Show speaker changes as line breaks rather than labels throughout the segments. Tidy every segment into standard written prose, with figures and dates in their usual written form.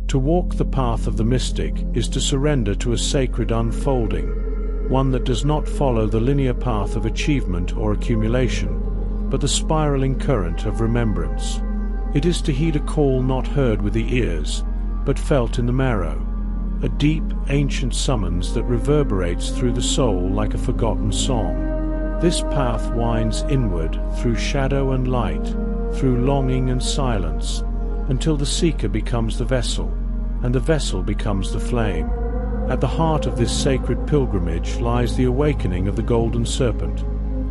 To walk the path of the mystic is to surrender to a sacred unfolding, one that does not follow the linear path of achievement or accumulation, but the spiraling current of remembrance. It is to heed a call not heard with the ears, but felt in the marrow, a deep, ancient summons that reverberates through the soul like a forgotten song. This path winds inward through shadow and light, through longing and silence, until the seeker becomes the vessel, and the vessel becomes the flame. At the heart of this sacred pilgrimage lies the awakening of the Golden Serpent,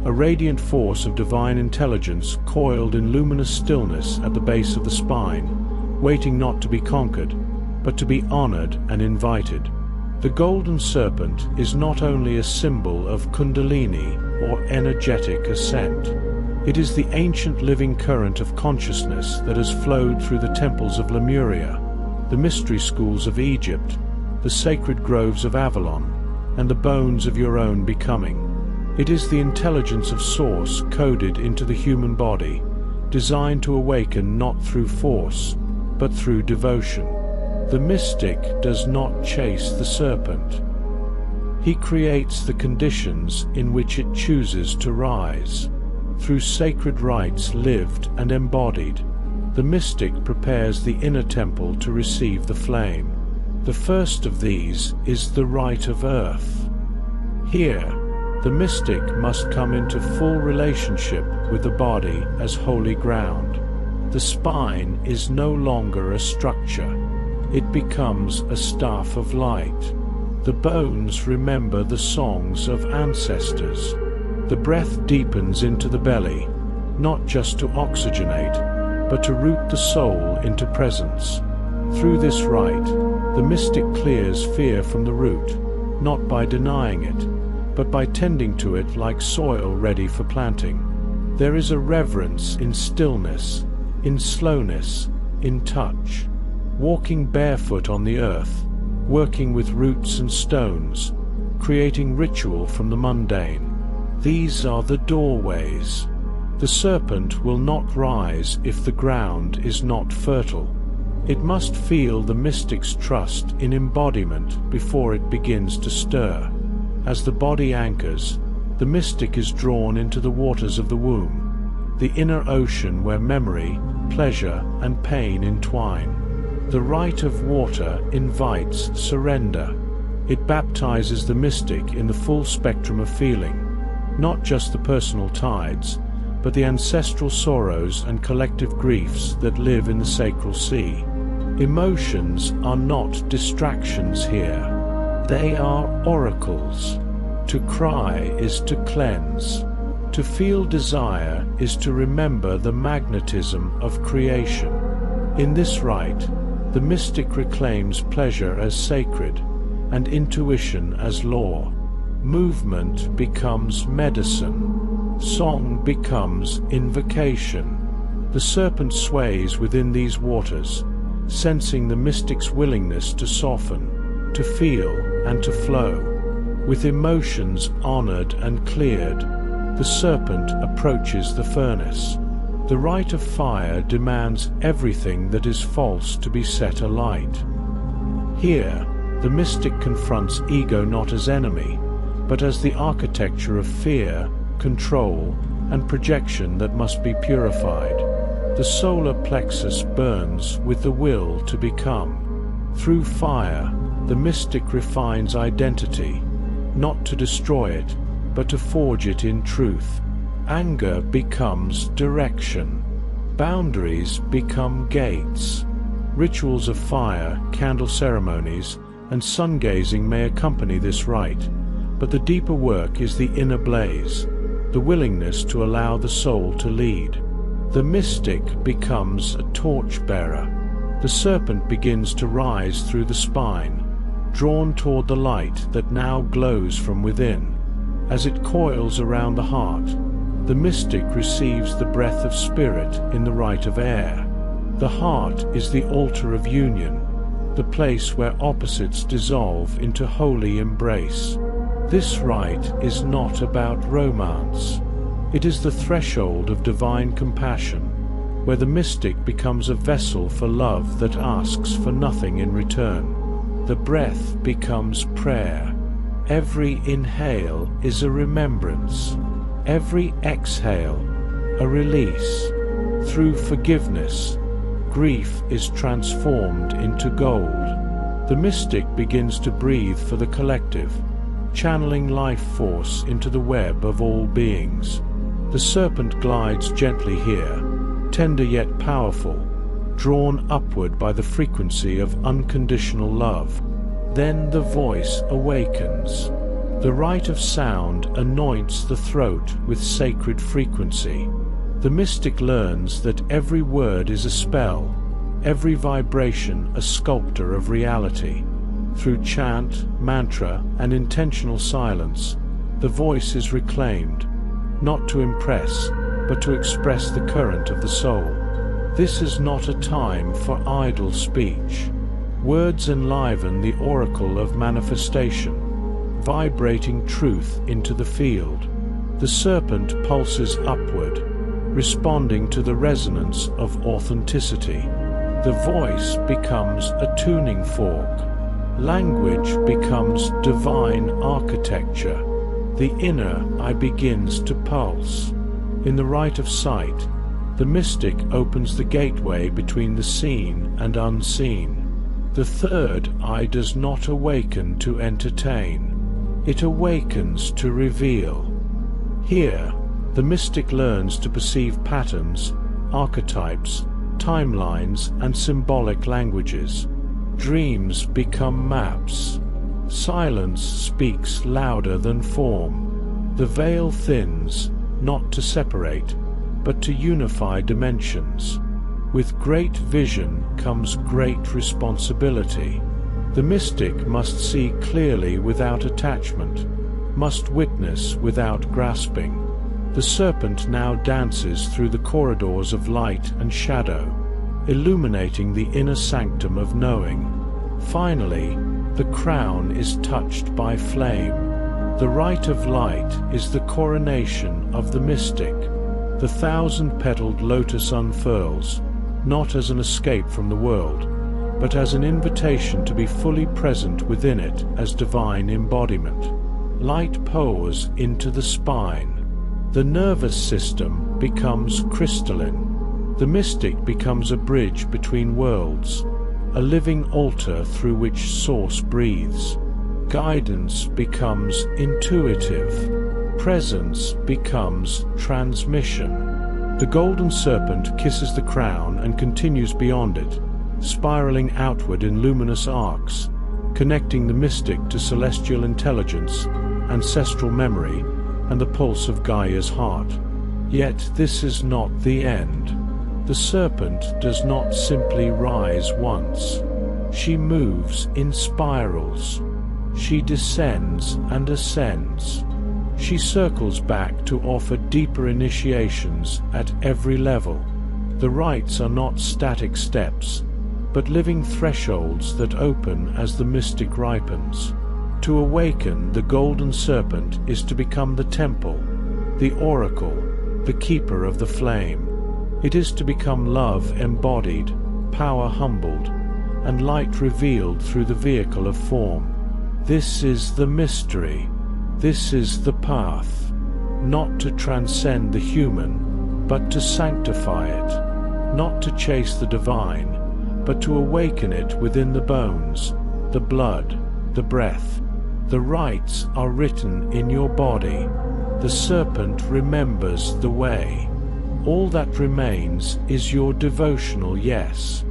a radiant force of divine intelligence coiled in luminous stillness at the base of the spine, waiting not to be conquered, but to be honored and invited. The Golden Serpent is not only a symbol of Kundalini or energetic ascent. It is the ancient living current of consciousness that has flowed through the temples of Lemuria, the mystery schools of Egypt, the sacred groves of Avalon, and the bones of your own becoming. It is the intelligence of Source coded into the human body, designed to awaken not through force, but through devotion. The mystic does not chase the serpent. He creates the conditions in which it chooses to rise. Through sacred rites lived and embodied, the mystic prepares the inner temple to receive the flame. The first of these is the rite of earth. Here, the mystic must come into full relationship with the body as holy ground. The spine is no longer a structure. It becomes a staff of light. The bones remember the songs of ancestors. The breath deepens into the belly, not just to oxygenate, but to root the soul into presence. Through this rite, the mystic clears fear from the root, not by denying it, but by tending to it like soil ready for planting. There is a reverence in stillness, in slowness, in touch. Walking barefoot on the earth, working with roots and stones, creating ritual from the mundane. These are the doorways. The serpent will not rise if the ground is not fertile. It must feel the mystic's trust in embodiment before it begins to stir. As the body anchors, the mystic is drawn into the waters of the womb, the inner ocean where memory, pleasure, and pain entwine. The rite of water invites surrender. It baptizes the mystic in the full spectrum of feeling, not just the personal tides, but the ancestral sorrows and collective griefs that live in the sacral sea. Emotions are not distractions here. They are oracles. To cry is to cleanse. To feel desire is to remember the magnetism of creation. In this rite, the mystic reclaims pleasure as sacred and intuition as law. Movement becomes medicine. Song becomes invocation. The serpent sways within these waters, sensing the mystic's willingness to soften, to feel, and to flow. With emotions honored and cleared, the serpent approaches the furnace. The rite of fire demands everything that is false to be set alight. Here, the mystic confronts ego not as enemy, but as the architecture of fear, control, and projection that must be purified. The solar plexus burns with the will to become. Through fire, the mystic refines identity, not to destroy it, but to forge it in truth. Anger becomes direction. Boundaries become gates. Rituals of fire, candle ceremonies, and sun-gazing may accompany this rite, but the deeper work is the inner blaze, the willingness to allow the soul to lead. The mystic becomes a torch-bearer. The serpent begins to rise through the spine, drawn toward the light that now glows from within. As it coils around the heart, the mystic receives the breath of spirit in the rite of air. The heart is the altar of union, the place where opposites dissolve into holy embrace. This rite is not about romance. It is the threshold of divine compassion, where the mystic becomes a vessel for love that asks for nothing in return. The breath becomes prayer. Every inhale is a remembrance. Every exhale, a release. Through forgiveness, grief is transformed into gold. The mystic begins to breathe for the collective, channeling life force into the web of all beings. The serpent glides gently here, tender yet powerful, drawn upward by the frequency of unconditional love. Then the voice awakens. The rite of sound anoints the throat with sacred frequency. The mystic learns that every word is a spell, every vibration a sculptor of reality. Through chant, mantra, and intentional silence, the voice is reclaimed, not to impress, but to express the current of the soul. This is not a time for idle speech. Words enliven the oracle of manifestation, vibrating truth into the field. The serpent pulses upward, responding to the resonance of authenticity. The voice becomes a tuning fork. Language becomes divine architecture. The inner I begins to pulse. In the rite of sight, the mystic opens the gateway between the seen and unseen. The third eye does not awaken to entertain. It awakens to reveal. Here, the mystic learns to perceive patterns, archetypes, timelines, and symbolic languages. Dreams become maps. Silence speaks louder than form. The veil thins, not to separate, but to unify dimensions. With great vision comes great responsibility. The mystic must see clearly without attachment, must witness without grasping. The serpent now dances through the corridors of light and shadow, illuminating the inner sanctum of knowing. Finally, the crown is touched by flame. The rite of light is the coronation of the mystic. The thousand-petaled lotus unfurls, not as an escape from the world, but as an invitation to be fully present within it as divine embodiment. Light pours into the spine. The nervous system becomes crystalline. The mystic becomes a bridge between worlds, a living altar through which Source breathes. Guidance becomes intuitive. Presence becomes transmission. The golden serpent kisses the crown and continues beyond it, spiraling outward in luminous arcs, connecting the mystic to celestial intelligence, ancestral memory, and the pulse of Gaia's heart. Yet this is not the end. The serpent does not simply rise once. She moves in spirals. She descends and ascends. She circles back to offer deeper initiations at every level. The rites are not static steps, but living thresholds that open as the mystic ripens. To awaken the golden serpent is to become the temple, the oracle, the keeper of the flame. It is to become love embodied, power humbled, and light revealed through the vehicle of form. This is the mystery. This is the path, not to transcend the human, but to sanctify it, not to chase the divine, but to awaken it within the bones, the blood, the breath. The rites are written in your body. The serpent remembers the way. All that remains is your devotional yes.